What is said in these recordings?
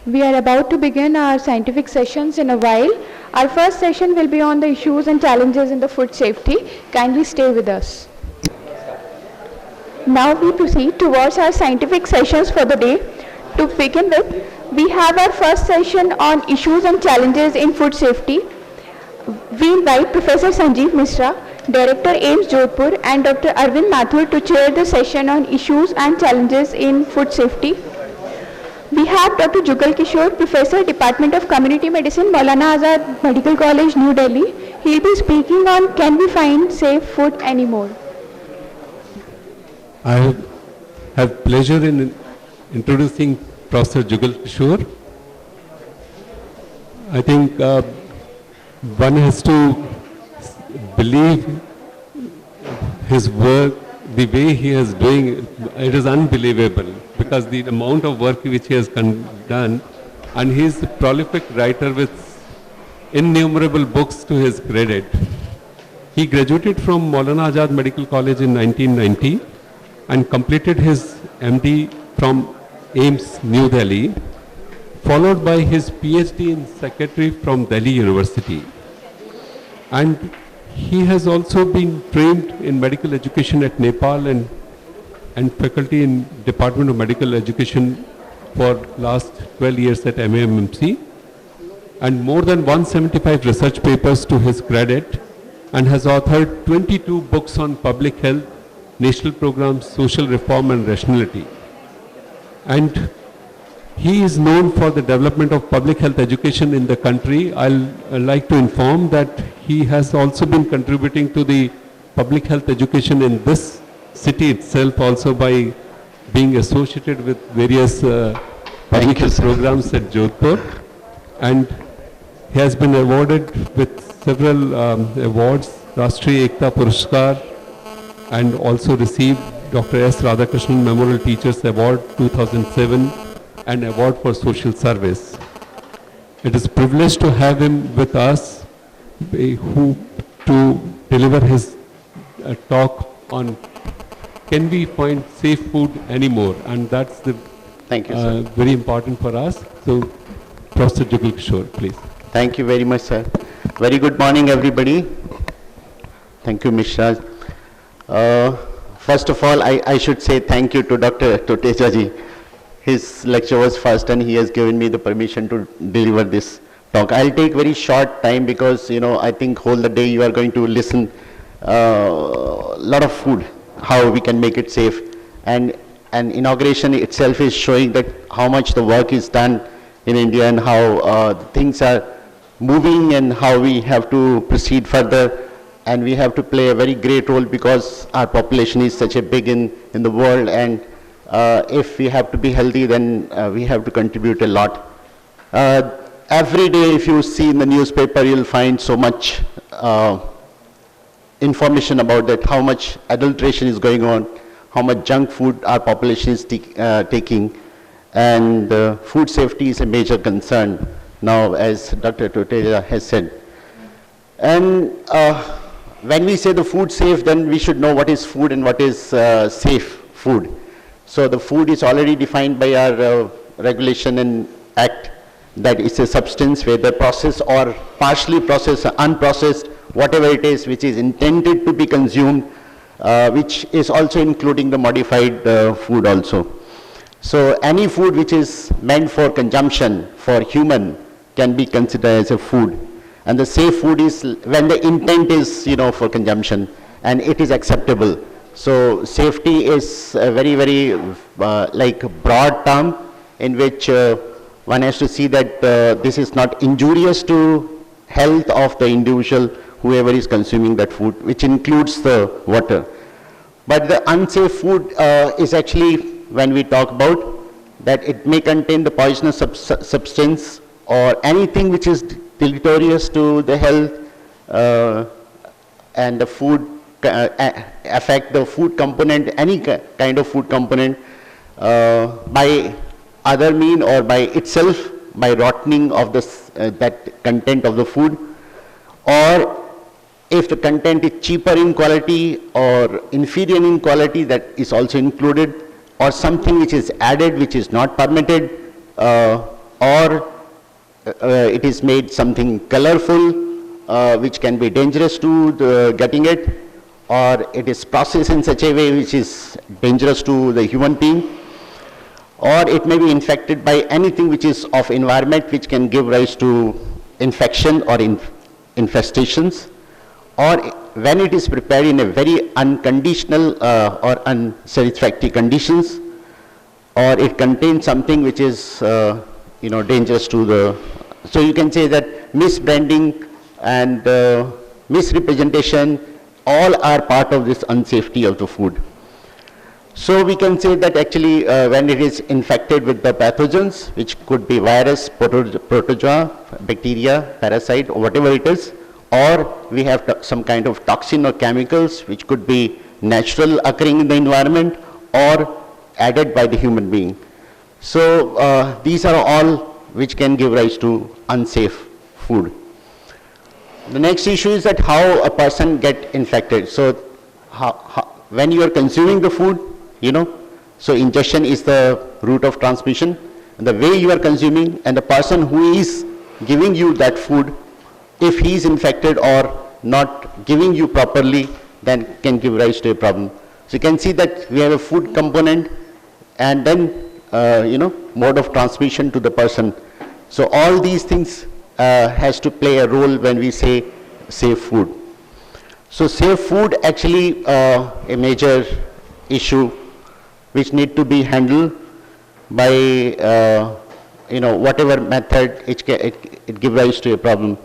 We are about to begin our scientific sessions in a while. Our first session will be on the issues and challenges in the food safety. Kindly stay with us. Now we proceed towards our scientific sessions for the day. To begin with, we have our first session on issues and challenges in food safety. We invite Professor Sanjeev Misra, Director AIIMS Jodhpur, and Dr. Arvind Mathur to chair the session on issues and challenges in food safety. We have Dr. Jugal Kishore, Professor, Department of Community Medicine, Maulana Azad Medical College, New Delhi. He will be speaking on Can We Find Safe Food Anymore? I have pleasure in introducing Professor Jugal Kishore. I think one has to believe his work, the way he is doing, it is unbelievable because the amount of work which he has done, and he is a prolific writer with innumerable books to his credit. He graduated from Maulana Azad Medical College in 1990 and completed his MD from AIIMS New Delhi, followed by his PhD in psychiatry from Delhi University. And he has also been trained in medical education at Nepal and faculty in Department of Medical Education for last 12 years at MAMMC, and more than 175 research papers to his credit, and has authored 22 books on public health, national programs, social reform and rationality. And he is known for the development of public health education in the country. I'll like to inform that he has also been contributing to the public health education in this city itself also by being associated with various public health programs at Jodhpur. And he has been awarded with several awards, Rashtriya Ekta Puruskar, and also received Dr. S. Radhakrishnan Memorial Teachers Award 2007 and Award for Social Service. It is a privilege to have him with us to deliver his talk on Can We Find Safe Food Anymore? And that's the Thank you, sir. Very important for us. So, Professor Jugal Kishore, please. Thank you very much, sir. Very good morning, everybody. Thank you, Mishra. First of all, I should say thank you to Dr. Toteja ji. His lecture was first and he has given me the permission to deliver this talk. I'll take very short time because, I think whole the day you are going to listen lot of food, how we can make it safe. And inauguration itself is showing that how much the work is done in India and how things are moving and how we have to proceed further. And we have to play a very great role because our population is such a big in the world, and if we have to be healthy, then we have to contribute a lot. Every day, if you see in the newspaper, you'll find so much information about that, how much adulteration is going on, how much junk food our population is taking, and food safety is a major concern now, as Dr. Toteja has said. And when we say the food safe, then we should know what is food and what is safe food. So the food is already defined by our regulation and act, that it's a substance, whether processed or partially processed, unprocessed, whatever it is, which is intended to be consumed, which is also including the modified food also. So any food which is meant for consumption for human can be considered as a food. And the safe food is when the intent is, for consumption and it is acceptable. So safety is a very, very broad term in which one has to see that this is not injurious to health of the individual, whoever is consuming that food, which includes the water. But the unsafe food is actually, when we talk about that, it may contain the poisonous substance or anything which is deleterious to the health, and the food affect the food component, any kind of food component, by other mean or by itself, by rotting of that content of the food, or if the content is cheaper in quality or inferior in quality, that is also included, or something which is added which is not permitted, or it is made something colorful, which can be dangerous to getting it, or it is processed in such a way which is dangerous to the human being, or it may be infected by anything which is of environment which can give rise to infection or infestations, or when it is prepared in a very unconditional or unsatisfactory conditions, or it contains something which is dangerous to the, so you can say that misbranding and misrepresentation all are part of this unsafety of the food. So we can say that actually when it is infected with the pathogens, which could be virus, protozoa, bacteria, parasite, or whatever it is, or we have some kind of toxin or chemicals which could be natural occurring in the environment or added by the human being. So these are all which can give rise to unsafe food. The next issue is that how a person get infected. So when you are consuming the food, so ingestion is the route of transmission, and the way you are consuming, and the person who is giving you that food, if he is infected or not giving you properly, then can give rise to a problem. So you can see that we have a food component and then mode of transmission to the person. So all these things has to play a role when we say safe food. So safe food actually a major issue which need to be handled by whatever method it gives rise to a problem.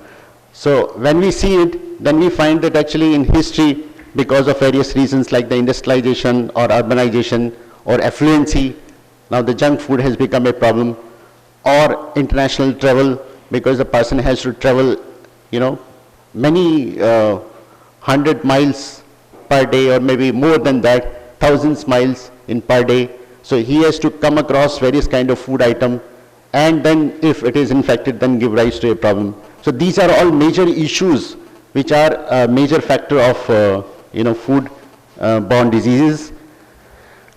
So when we see it, then we find that actually in history, because of various reasons like the industrialization or urbanization or affluency, now the junk food has become a problem, or international travel, because the person has to travel, many 100 miles per day, or maybe more than that, thousands miles in per day. So he has to come across various kind of food item, and then if it is infected, then give rise to a problem. So these are all major issues which are a major factor of food-borne diseases.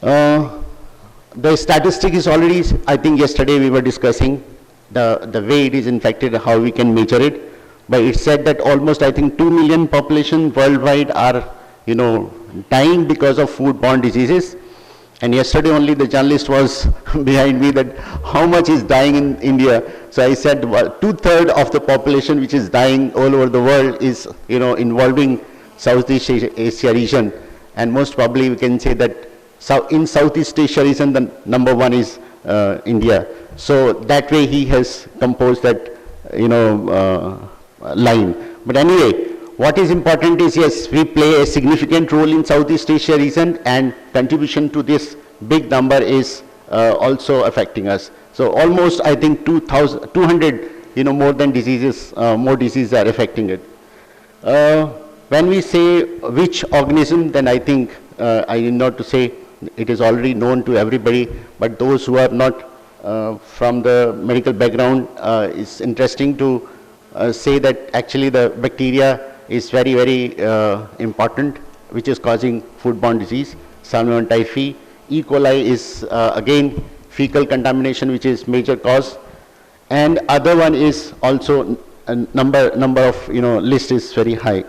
The statistic is already, I think yesterday we were discussing the way it is infected, how we can measure it. But it said that almost, I think, 2 million population worldwide are, dying because of food-borne diseases. And yesterday only the journalist was behind me that how much is dying in India. So I said, well, 2/3 of the population which is dying all over the world is, involving Southeast Asia region. And most probably we can say that in Southeast Asia region, the number one is India. So that way he has composed that, line. But anyway, what is important is, yes, we play a significant role in Southeast Asia region, and contribution to this big number is also affecting us. So almost, I think, 200, more than diseases, more diseases are affecting it. When we say which organism, then I think, I need not to say, it is already known to everybody, but those who are not from the medical background, it's interesting to say that actually the bacteria is very, very important, which is causing foodborne disease. Salmonella typhi. E. coli is again fecal contamination, which is major cause. And other one is also a number of, list is very high.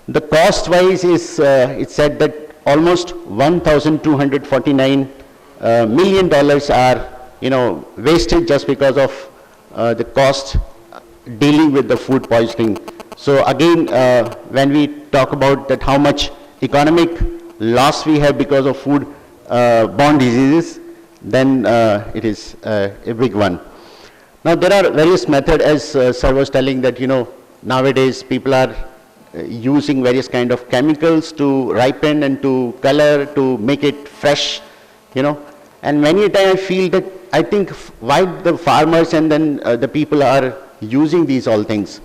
The cost wise is, it said that almost $1,249 million are, wasted just because of the cost dealing with the food poisoning. So again, when we talk about that how much economic loss we have because of food-borne diseases, then it is a big one. Now there are various methods, as sir was telling, that nowadays people are using various kind of chemicals to ripen and to color, to make it fresh, and many a time I feel that, I think, why the farmers and then the people are using these all things.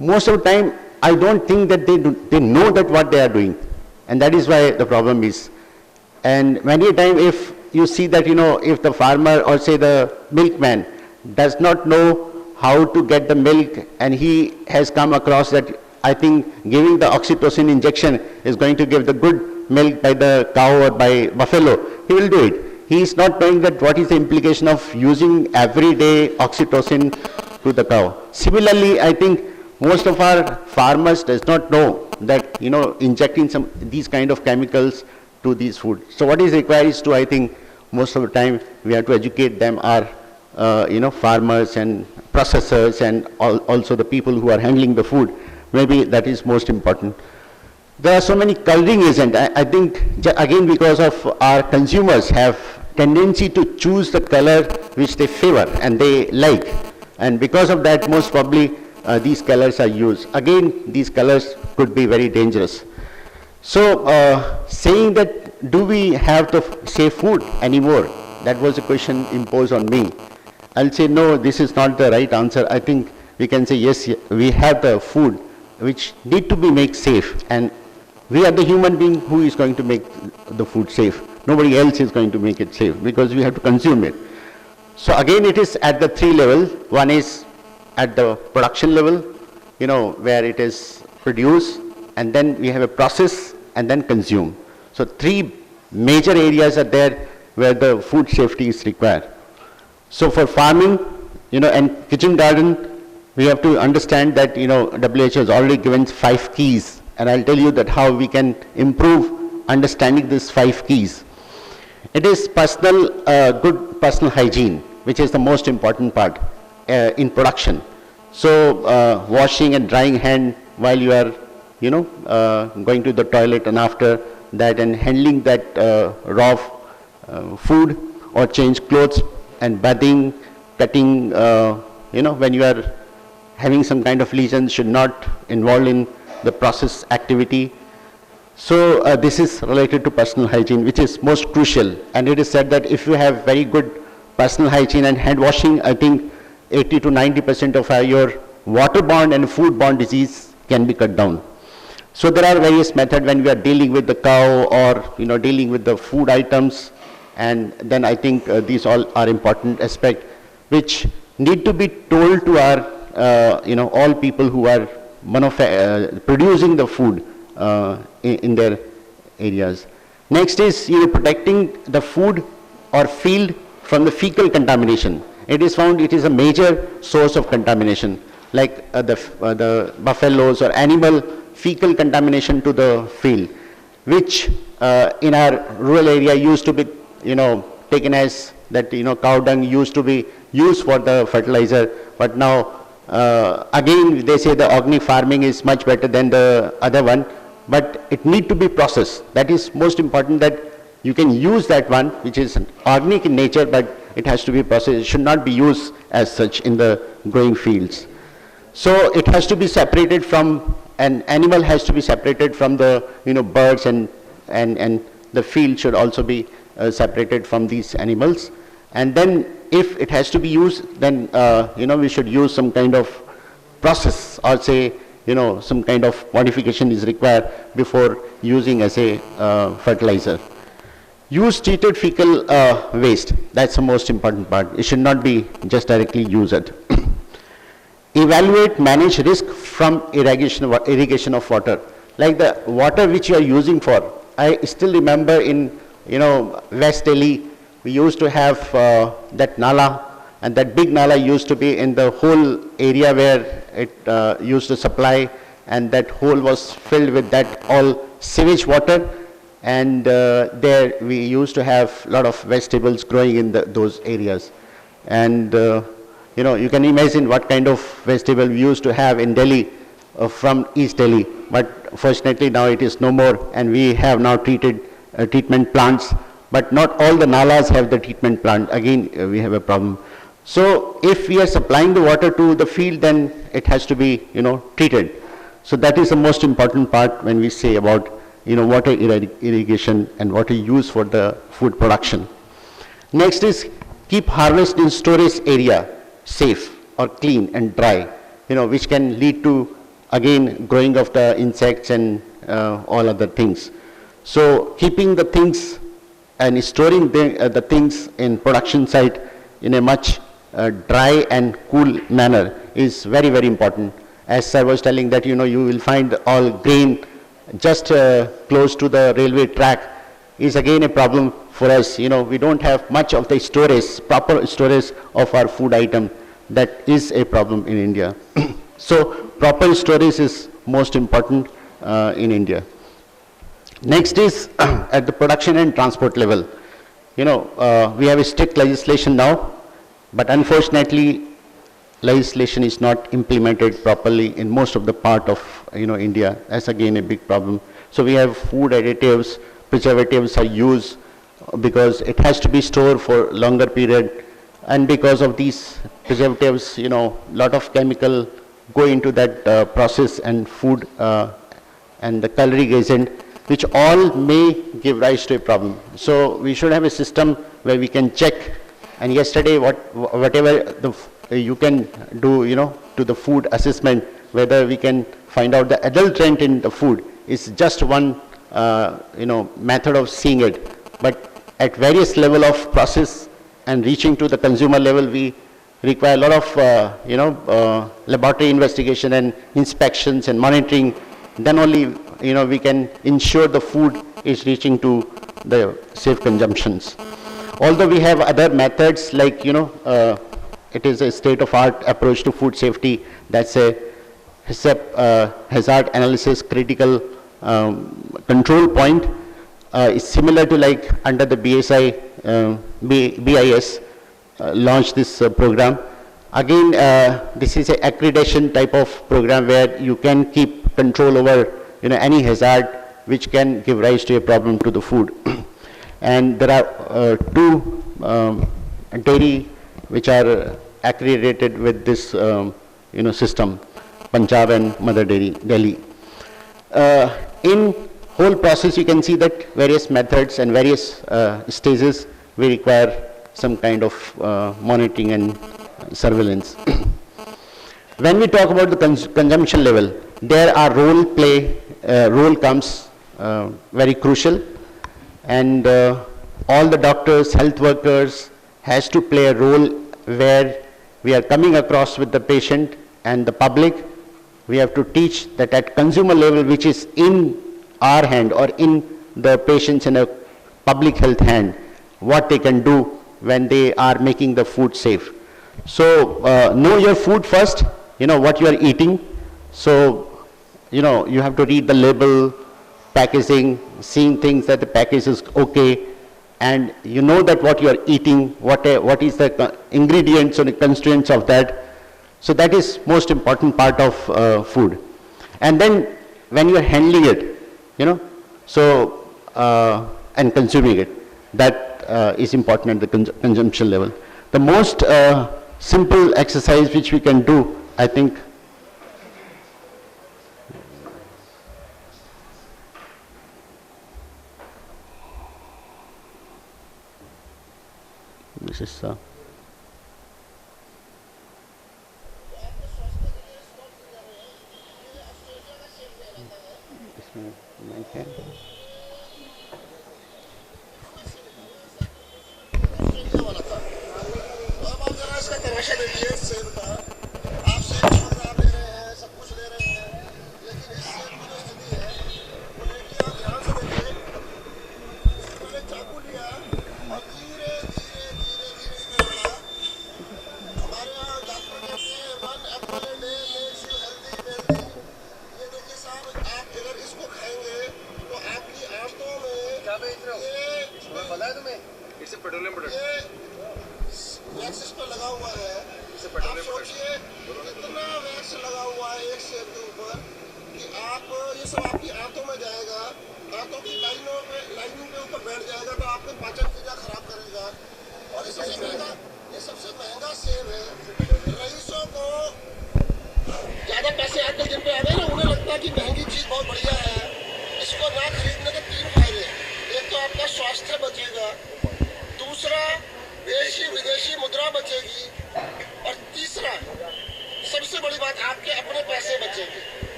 Most of the time, I don't think that they know that what they are doing, and that is why the problem is. And many a time, if you see that, if the farmer or say the milkman does not know how to get the milk, and he has come across that, I think, giving the oxytocin injection is going to give the good milk by the cow or by buffalo, he will do it. he is not knowing that what is the implication of using everyday oxytocin to the cow. Similarly, I think most of our farmers does not know that, injecting these kind of chemicals to these food. So what is required is to, I think, most of the time we have to educate them, our, farmers and processors and also the people who are handling the food. Maybe that is most important. There are so many coloring agents. I think, again, because of our consumers have tendency to choose the color which they favor and they like. And because of that, most probably, these colors are used. Again, these colors could be very dangerous. So, saying that, do we have the safe food anymore? That was a question imposed on me. I'll say, no, this is not the right answer. I think we can say, yes, we have the food which need to be made safe. And we are the human being who is going to make the food safe. Nobody else is going to make it safe because we have to consume it. So again, it is at the three levels. One is at the production level, where it is produced, and then we have a process, and then consume. So three major areas are there where the food safety is required. So for farming, and kitchen garden, we have to understand that, WHO has already given 5 keys, and I'll tell you that how we can improve understanding these 5 keys. It is good personal hygiene, which is the most important part in production. So washing and drying hand while you are, going to the toilet, and after that, and handling that raw food or change clothes, and bathing, cutting, when you are having some kind of lesions, should not involve in the process activity. So this is related to personal hygiene, which is most crucial. And it is said that if you have very good personal hygiene and hand washing, I think 80 to 90% of your waterborne and foodborne disease can be cut down. So there are various methods when we are dealing with the cow or dealing with the food items, and then I think these all are important aspects which need to be told to our all people who are producing the food in their areas. Next is protecting the food or field from the fecal contamination. It is found it is a major source of contamination, like the buffaloes or animal fecal contamination to the field, which in our rural area used to be taken as that cow dung used to be used for the fertilizer, but now again they say the organic farming is much better than the other one, but it need to be processed. That is most important, that you can use that one which is organic in nature, but it has to be processed. It should not be used as such in the growing fields. So it has to be separated from, an animal has to be separated from the birds, and the field should also be separated from these animals. And then if it has to be used, then we should use some kind of process, or say some kind of modification is required before using as a fertilizer. Use treated fecal waste. That's the most important part. It should not be just directly used. Evaluate, manage risk from irrigation of water. Like the water which you are using for, I still remember in West Delhi, we used to have that nala, and that big nala used to be in the whole area where it used to supply, and that hole was filled with that all sewage water, and there we used to have a lot of vegetables growing in those areas. And you can imagine what kind of vegetable we used to have in Delhi from East Delhi, but fortunately now it is no more, and we have now treatment plants, but not all the nalas have the treatment plant. Again, we have a problem. So if we are supplying the water to the field, then it has to be treated. So that is the most important part when we say about water irrigation and water use for the food production. Next is keep harvest in storage area safe or clean and dry, which can lead to again growing of the insects and all other things. So keeping the things and storing the things in production site in a much dry and cool manner is very, very important. As I was telling that you will find all grain just close to the railway track, is again a problem for us. You know, we don't have much of the storage, proper storage of our food item. That is a problem in India. So proper storage is most important in India. Next is at the production and transport level. You know, we have a strict legislation now, but unfortunately, legislation is not implemented properly in most of the part of, you know, India. That's again a big problem. So we have food additives, preservatives are used because it has to be stored for longer period, and because of these preservatives, you know, lot of chemical go into that process and food and the calorie agent, which all may give rise to a problem. So we should have a system where we can check, and yesterday whatever you can do, you know, to the food assessment, whether we can find out the adulterant in the food is just one you know, method of seeing it. But at various level of process and reaching to the consumer level, we require a lot of you know, laboratory investigation and inspections and monitoring. Then only, you know, we can ensure the food is reaching to the safe consumptions. Although we have other methods like, you know, it is a state-of-art approach to food safety. That's a hazard analysis critical control point. Is similar to like under the BIS launched this program. Again, this is an accreditation type of program where you can keep control over, you know, any hazard which can give rise to a problem to the food. And there are two dairy which are accredited with this you know, system, Punjab and Mother Dairy, Delhi. In whole process, you can see that various methods and various stages we require some kind of monitoring and surveillance. When we talk about the consumption level, there are role comes very crucial, and all the doctors, health workers has to play a role where we are coming across with the patient and the public. We have to teach that at consumer level, which is in our hand or in the patient's and a public health hand, what they can do when they are making the food safe. So know your food first, you know what you are eating. So, you know, you have to read the label, packaging, seeing things that the package is okay, and you know that what you are eating, what is the ingredients or the constituents of that. So that is most important part of food. And then when you are handling it, you know, so and consuming it, that is important at the consumption level. The most simple exercise which we can do, I think, this is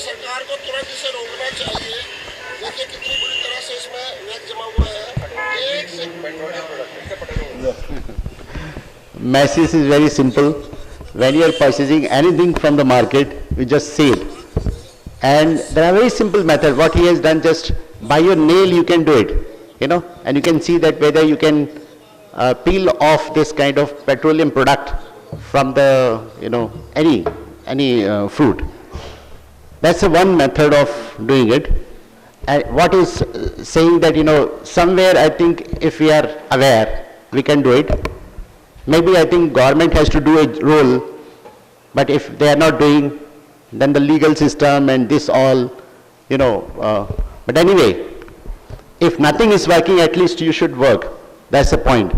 सरकार को तुरंत इसे रोकना चाहिए। देखिए कितनी बुरी तरह से इसमें Message is very simple. When you are purchasing anything from the market, you just say it. And there are very simple method. What he has done, just by your nail you can do it, and you can see that whether you can peel off this kind of petroleum product from the, any fruit. That's the one method of doing it. And what is saying that, somewhere I think if we are aware, we can do it. Maybe I think government has to do a role, but if they are not doing, then the legal system and this all, but anyway, if nothing is working, at least you should work. That's the point.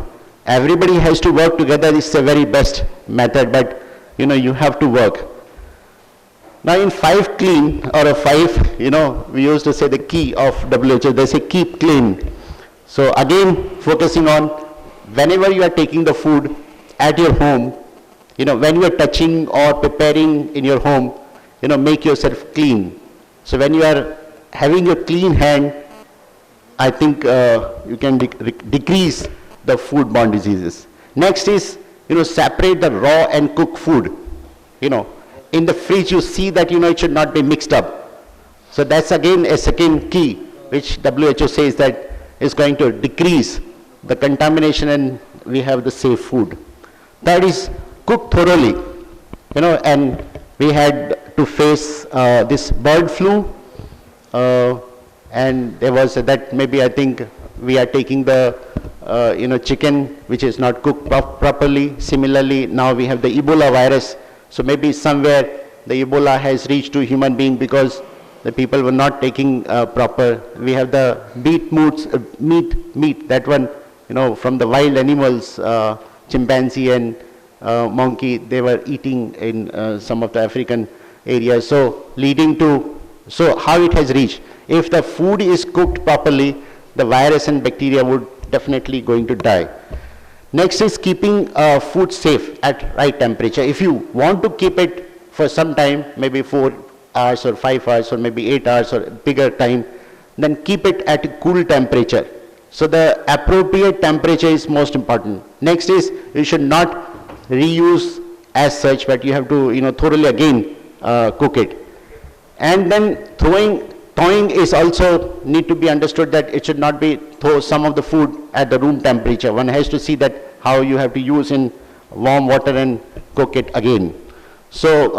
Everybody has to work together. It's the very best method, but you have to work. Now in 5 clean, or a 5, we used to say the key of WHO, they say keep clean. So again, focusing on whenever you are taking the food at your home, when you are touching or preparing in your home, make yourself clean. So when you are having your clean hand, I think you can decrease the foodborne diseases. Next is, separate the raw and cooked food. In the fridge you see that, it should not be mixed up. So that's again a second key, which WHO says that is going to decrease the contamination and we have the safe food. Third is cook thoroughly, and we had to face this bird flu, and there was that maybe I think we are taking the chicken which is not cooked properly. Similarly, now we have the Ebola virus. So maybe somewhere the Ebola has reached to human being because the people were not taking proper. We have the meat, that one, from the wild animals, chimpanzee and monkey, they were eating in some of the African areas. So leading to, so how it has reached. If the food is cooked properly, the virus and bacteria would definitely going to die. Next is keeping food safe at right temperature. If you want to keep it for some time, maybe 4 hours or 5 hours or maybe 8 hours or bigger time, then keep it at a cool temperature. So the appropriate temperature is most important. Next is you should not reuse as such, but you have to thoroughly again cook it. And then thawing is also need to be understood that it should not be thaw some of the food at the room temperature. One has to see that how you have to use in warm water and cook it again. So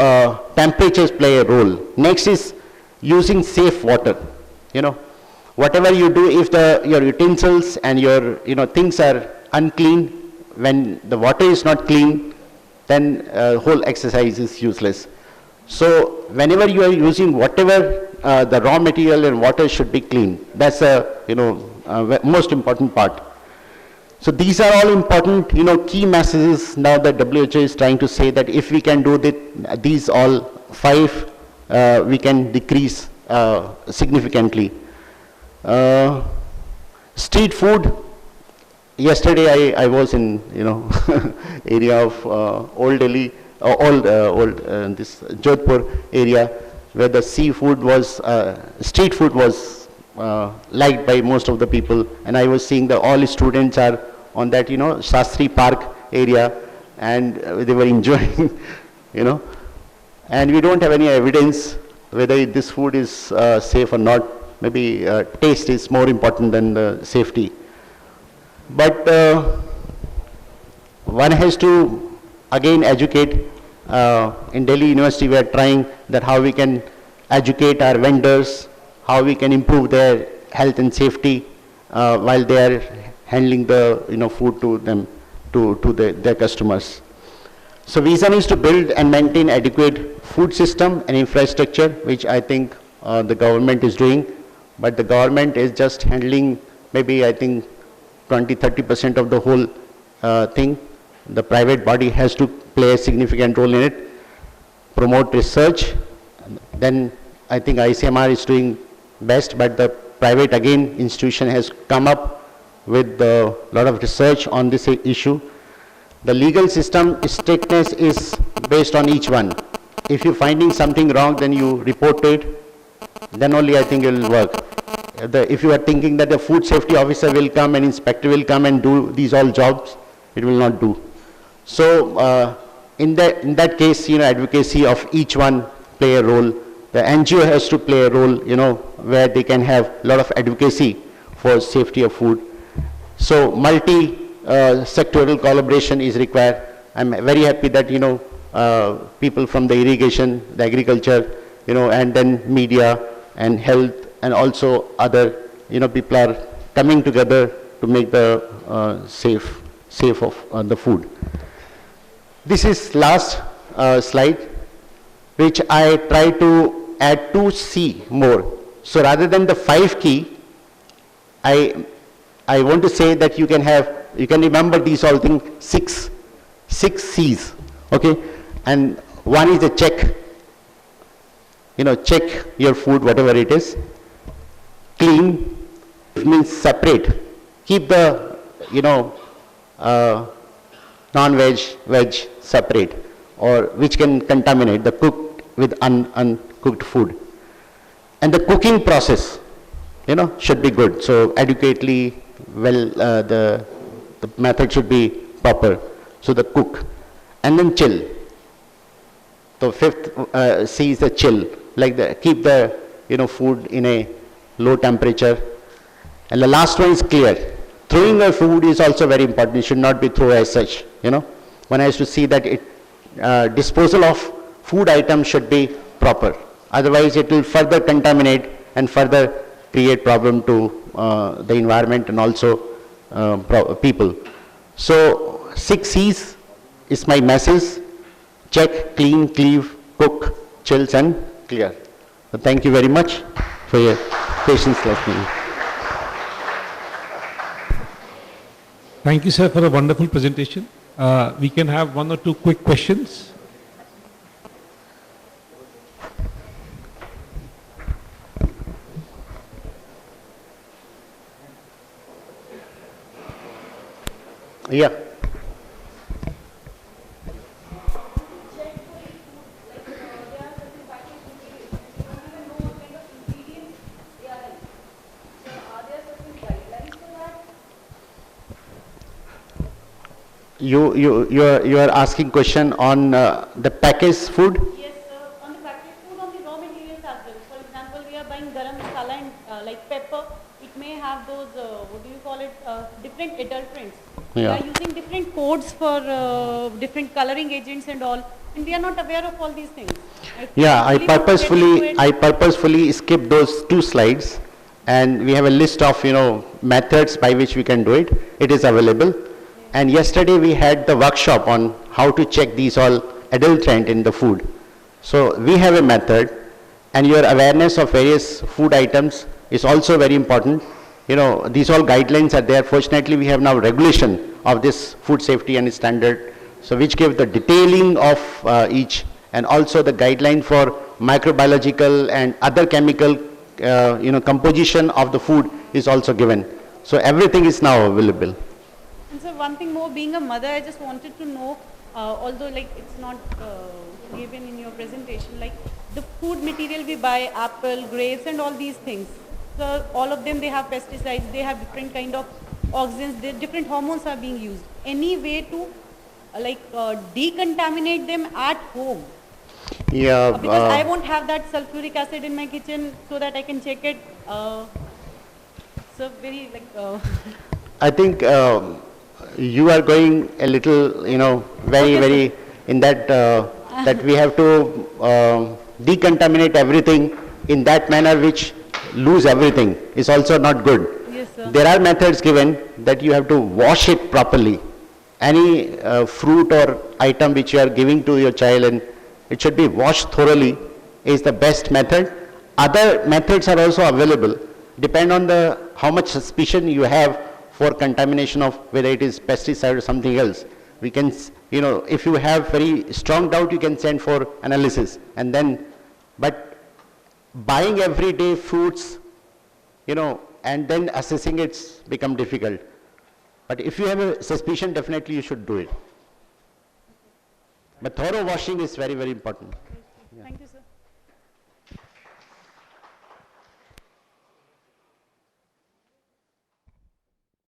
temperatures play a role. Next is using safe water. Whatever you do, if your utensils and your things are unclean, when the water is not clean, then whole exercise is useless. So whenever you are using whatever the raw material and water should be clean. That's most important part. So these are all important key messages now that WHO is trying to say that if we can do these all 5, we can decrease significantly. Street food. Yesterday I was in area of Old Delhi, this Jodhpur area, where the seafood was, street food was liked by most of the people, and I was seeing that all students are on that, Shastri Park area, and they were enjoying, and we don't have any evidence whether this food is safe or not. Maybe taste is more important than the safety. But one has to again educate. In Delhi University we are trying that how we can educate our vendors, how we can improve their health and safety while they are handling the food to them, to their customers. So vision is to build and maintain adequate food system and infrastructure, which I think the government is doing, but the government is just handling maybe I think 20-30% of the whole thing. The private body has to play a significant role in it, promote research. Then I think ICMR is doing best, but the private again institution has come up with a lot of research on this issue. The legal system strictness is based on each one. If you're finding something wrong, then you report it, then only I think it will work. If you are thinking that the food safety officer will come and inspector will come and do these all jobs, it will not do. So in that case, advocacy of each one play a role. The NGO has to play a role, where they can have a lot of advocacy for safety of food. So multi-sectoral collaboration is required. I'm very happy that, people from the irrigation, the agriculture, and then media and health and also other, people are coming together to make the safe of the food. This is last slide, which I try to add 2C more. So rather than the 5 key, I want to say that you can remember these all things, six C's, okay? And one is a check. Check your food, whatever it is. Clean means separate. Keep the, non-veg, veg separate, or which can contaminate the cooked with uncooked food. And the cooking process, should be good. So adequately, the method should be proper. So the cook. And then chill. So 5th C is the chill. Keep the, food in a low temperature. And the last one is clear. Throwing the food is also very important. It should not be thrown as such, One has to see that disposal of food items should be proper. Otherwise, it will further contaminate and further create problem to the environment and also people. So 6 C's is my message. Check, clean, cleave, cook, chills and clear. So thank you very much for your patience listening. Thank you, sir, for a wonderful presentation. We can have 1 or 2 quick questions. Yeah. You are asking question on the packaged food? Yes, on the packaged food, on the raw materials as well. For example, we are buying garam masala and like pepper. It may have those, what do you call it, different adulterants. We Yeah. are using different codes for different coloring agents and all, and we are not aware of all these things. Yeah, I really want to get into it. purposefully skipped those 2 slides, and we have a list of, methods by which we can do it. It is available. And yesterday we had the workshop on how to check these all adulterant in the food. So we have a method, and your awareness of various food items is also very important. These all guidelines are there. Fortunately, we have now regulation of this food safety and standard, so which give the detailing of each, and also the guideline for microbiological and other chemical, composition of the food is also given. So everything is now available. And so one thing more, being a mother, I just wanted to know, although like it's not given in your presentation, like the food material we buy, apple, grapes and all these things. So all of them, they have pesticides, they have different kind of oxidants, different hormones are being used. Any way to decontaminate them at home? Yeah. Because I won't have that sulfuric acid in my kitchen so that I can check it. So very I think you are going a little, very in that, that we have to decontaminate everything in that manner which lose everything is also not good. Yes, sir. There are methods given that you have to wash it properly. Any fruit or item which you are giving to your child, and it should be washed thoroughly, is the best method. Other methods are also available. Depend on how much suspicion you have for contamination of whether it is pesticide or something else. We can, if you have very strong doubt, you can send for analysis. And then, but buying everyday fruits, and then assessing it's become difficult. But if you have a suspicion, definitely you should do it. But thorough washing is very, very important. Thank you, sir.